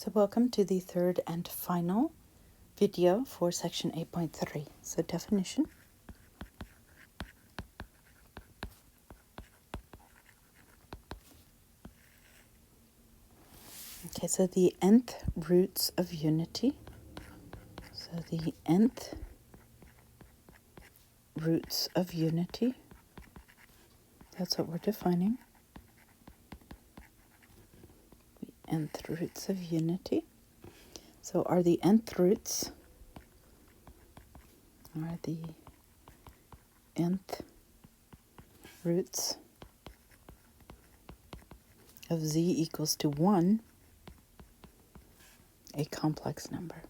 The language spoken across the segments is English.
So welcome to the third and final video for section 8.3. So definition. Okay, so the nth roots of unity. So the nth roots of unity. That's what we're defining. The nth roots of unity. So are the nth roots of z equals to 1 a complex number?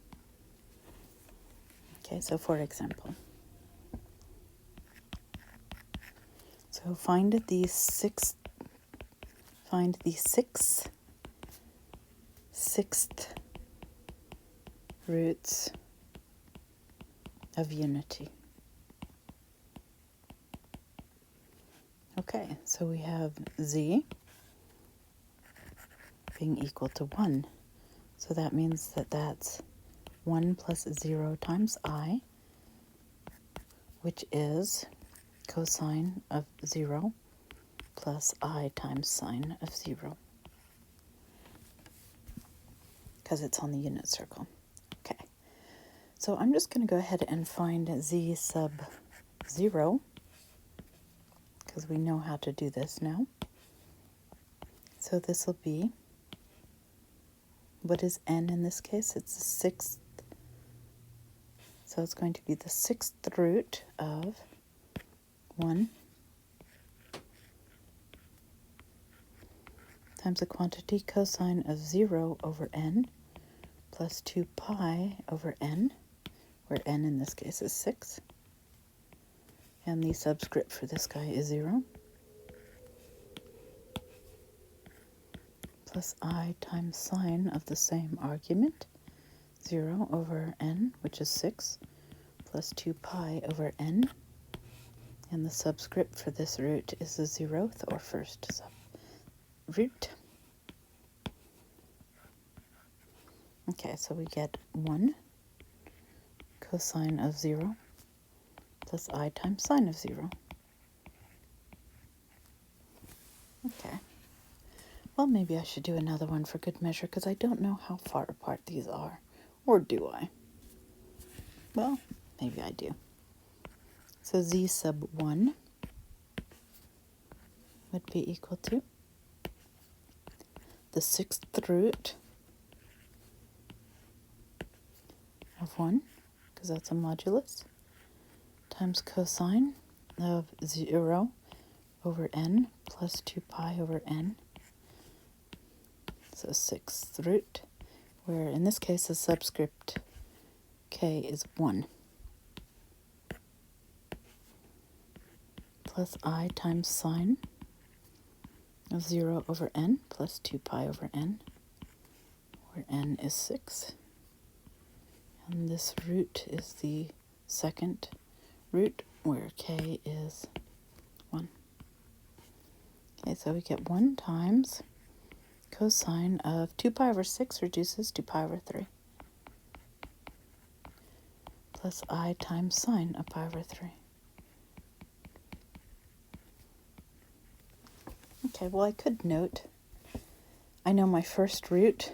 Okay, so for example, so find the sixth roots of unity. Okay, so we have z being equal to 1. So that means that that's 1 plus 0 times I, which is cosine of 0 plus I times sine of 0, because it's on the unit circle. Okay, so I'm just going to go ahead and find z sub 0, because we know how to do this now. So this will be, what is n in this case? It's the sixth. So it's going to be the sixth root of 1 times the quantity cosine of 0 over n plus 2 pi over n, where n in this case is 6. And the subscript for this guy is 0. Plus I times sine of the same argument, 0 over n, which is 6, plus 2 pi over n. And the subscript for this root is the 0th or first root. Okay, so we get 1 cosine of 0 plus I times sine of 0. Okay. Well, maybe I should do another one for good measure, because I don't know how far apart these are. Or do I? Well, maybe I do. So z sub 1 would be equal to the sixth root of 1, because that's a modulus, times cosine of 0 over n plus 2 pi over n. So sixth root, where in this case the subscript k is 1, plus I times sine of 0 over n plus 2 pi over n, where n is 6. And this root is the second root, where k is 1. Okay, so we get 1 times cosine of 2 pi over 6 reduces to pi over 3, plus I times sine of pi over 3. Okay, well, I could note, I know my first root.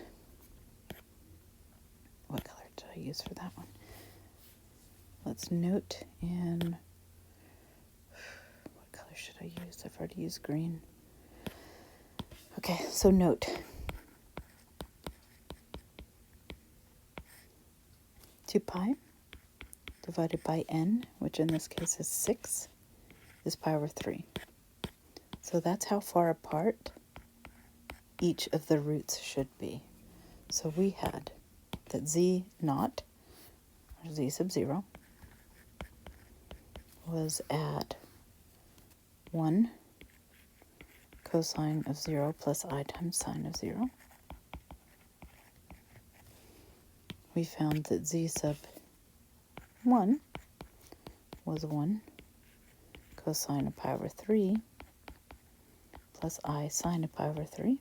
What color did I use for that one? Let's note in, what color should I use? I've already used green. Okay, so note. Two pi divided by n, which in this case is 6, is pi over 3. So that's how far apart each of the roots should be. So we had that z naught, or z sub 0, was at 1 cosine of 0 plus I times sine of 0. We found that z sub 1 was 1 cosine of pi over 3 plus I sine of pi over 3.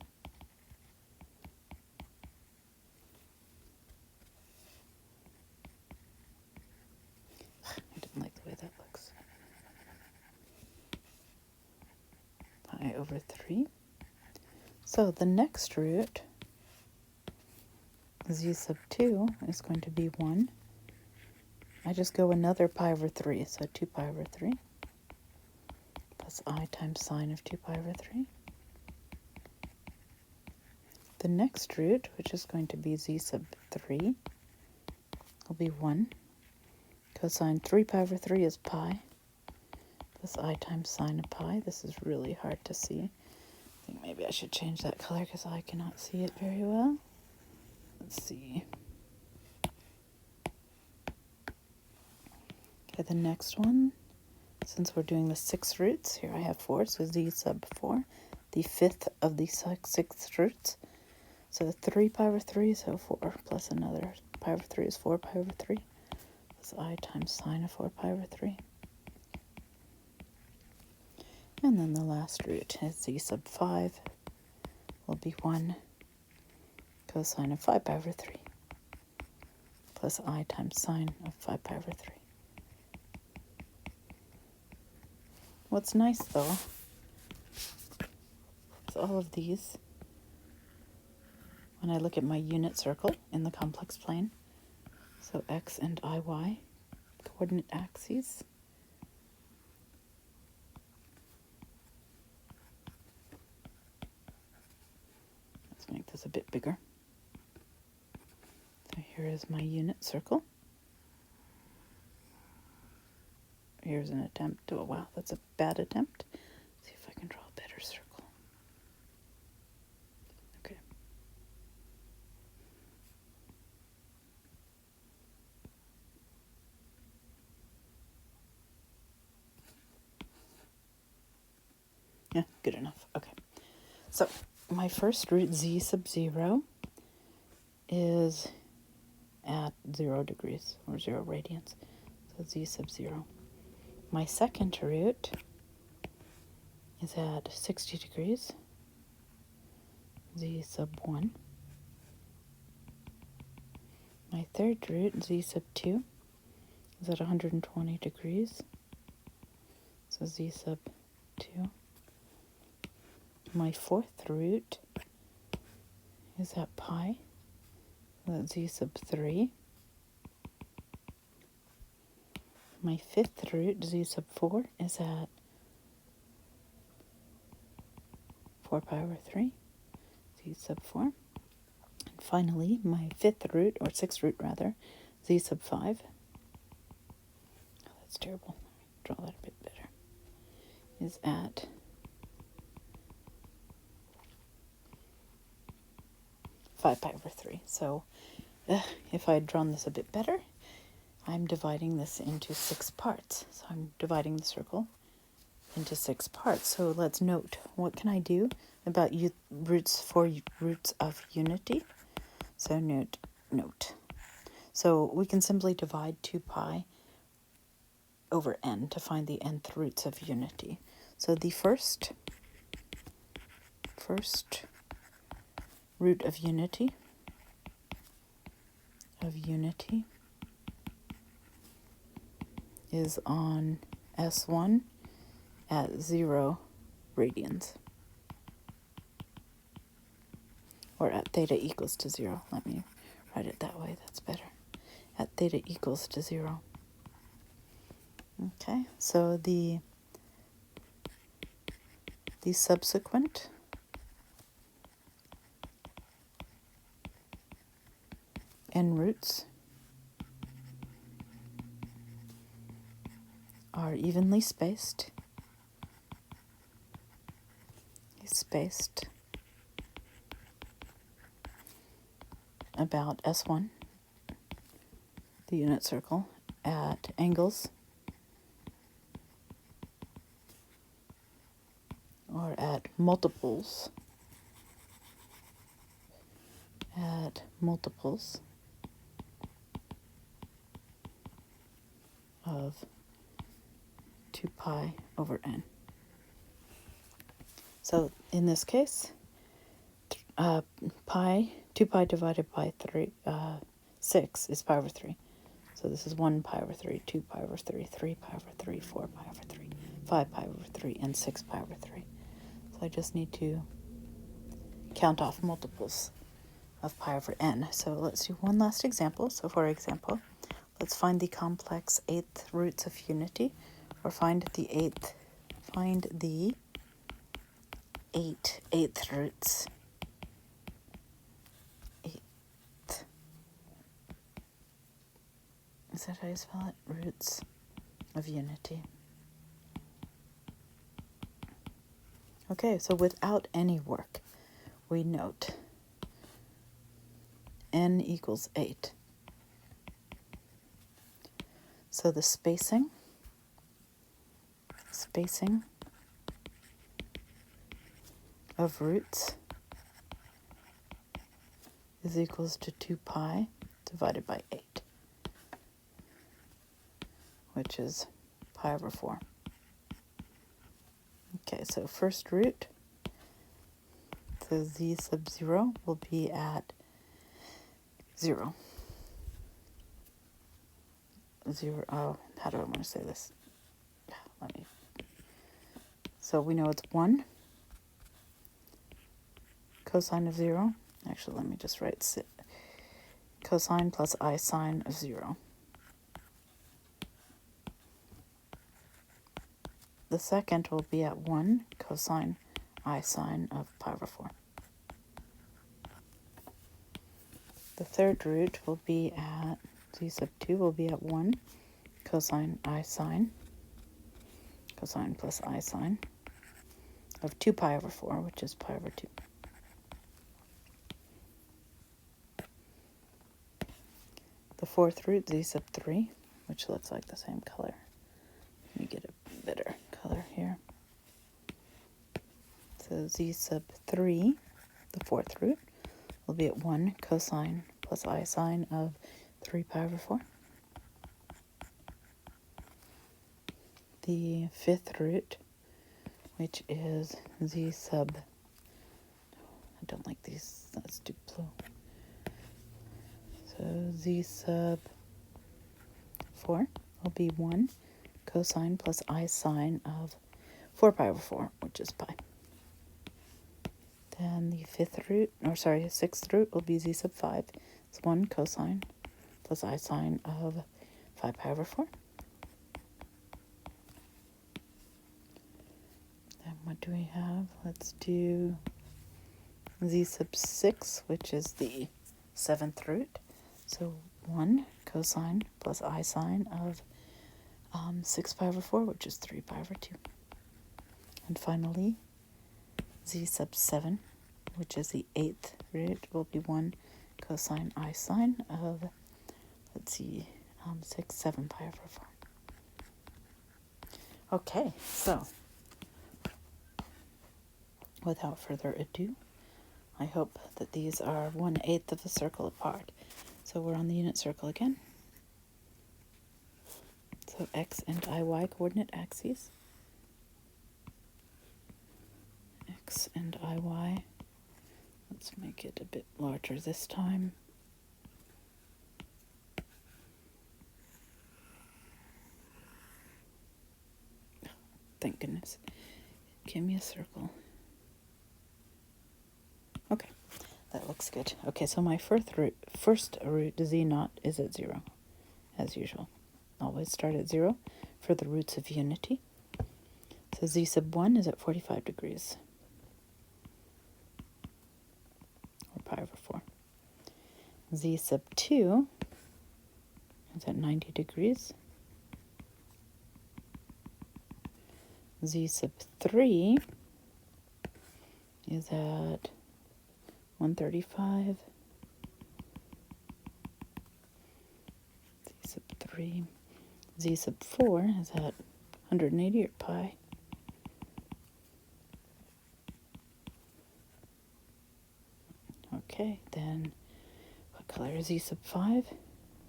over 3. So the next root, z sub 2, is going to be 1. I just go another pi over 3, so 2 pi over 3 plus I times sine of 2 pi over 3. The next root, which is going to be z sub 3, will be 1. Cosine 3 pi over 3 is pi, plus I times sine of pi. This is really hard to see. I think maybe I should change that color because I cannot see it very well. Let's see. Okay, the next one, since we're doing the 6 roots, here I have 4, so z sub 4, the 5th of the 6 roots. So 3 pi over 3, so 4, plus another pi over 3 is 4 pi over 3, plus I times sine of 4 pi over 3. And then the last root is z sub 5 will be 1 cosine of 5 pi over 3, plus I times sine of 5 pi over 3. What's nice, though, is all of these, when I look at my unit circle in the complex plane, so x and iy, coordinate axes, let's make this a bit bigger. So here is my unit circle. Here's an attempt. Oh, wow, that's a bad attempt. Let's see if I can draw a better circle. Okay. Yeah, good enough. Okay. So my first root, z sub 0, is at 0 degrees, or 0 radians. So z sub 0. My second root is at 60 degrees, z sub 1. My third root, z sub 2, is at 120 degrees, so z sub 2. My fourth root is at pi, so that's z sub 3. My fifth root, z sub 4, is at 4 pi over 3, z sub 4. And finally, my fifth root, or sixth root rather, z sub 5. Oh, that's terrible. Let me draw that a bit better. Is at 5 pi over 3. So if I had drawn this a bit better, I'm dividing this into 6 parts. So I'm dividing the circle into 6 parts. So let's note, what can I do about roots of unity? So note. So we can simply divide 2 pi over n to find the nth roots of unity. So the first root of unity is on S1 at 0 radians, or at theta equals to 0. Let me write it that way, that's better. At theta equals to 0. Okay, so the subsequent n roots are evenly spaced about S1, the unit circle, at angles or at multiples of 2 pi over n. So in this case, 2 pi divided by 6 is pi over 3. So this is 1 pi over 3, 2 pi over 3, 3 pi over 3, 4 pi over 3, 5 pi over 3, and 6 pi over 3. So I just need to count off multiples of pi over n. So let's do one last example. So for example, let's find the complex eighth roots of unity, or find the eighth eighth roots. Eighth. Is that how you spell it? Roots of unity. Okay, so without any work, we note n equals 8. So the spacing of roots is equals to 2 pi divided by 8, which is pi over 4. Okay, so first root, so z sub 0 will be at 0. How do I want to say this? So we know it's 1 cosine of 0. Actually, let me just write cosine plus I sine of 0. The second will be at 1 cosine I sine of pi over 4. The third root will be at z sub 2 will be at 1 cosine I sine, cosine plus I sine of 2 pi over 4, which is pi over 2. The fourth root, z sub 3, which looks like the same color. Let me get a better color here. So z sub 3, the fourth root, will be at 1 cosine plus I sine of 3 pi over 4. The fifth root, which is z sub, I don't like these, let's do blue. So z sub 4 will be 1 cosine plus I sine of 4 pi over 4, which is pi. Then the sixth root will be z sub 5. It's 1 cosine plus I sine of 5 pi over 4. Then what do we have? Let's do z sub 6, which is the seventh root. So 1 cosine plus I sine of 6 pi over 4, which is 3 pi over 2. And finally, z sub 7, which is the eighth root, will be 1 cosine I sine of, 7 pi over 4. Okay, so without further ado, I hope that these are 1/8 of a circle apart. So we're on the unit circle again. So x and y coordinate axes. X and y. Let's make it a bit larger this time. Thank goodness. Give me a circle. Okay, that looks good. Okay, so my first root z naught is at 0, as usual. Always start at 0 for the roots of unity. So z sub 1 is at 45 degrees, or pi over 4. Z sub 2 is at 90 degrees. Z sub 3 is at 135. Z sub 3. Z sub 4 is at 180, or pi. Okay, then what color is Z sub 5?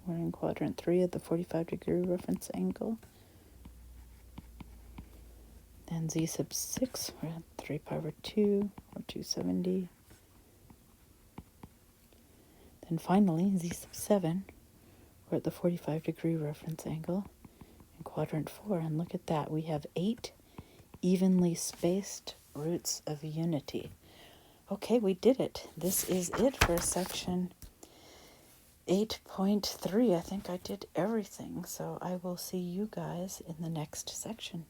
We're in quadrant 3 at the 45-degree reference angle. Then Z sub 6, we're at 3 pi over 2, or 270. Then finally, Z sub 7, we're at the 45-degree reference angle in quadrant 4. And look at that, we have 8 evenly spaced roots of unity. Okay, we did it. This is it for section 8.3. I think I did everything. So I will see you guys in the next section.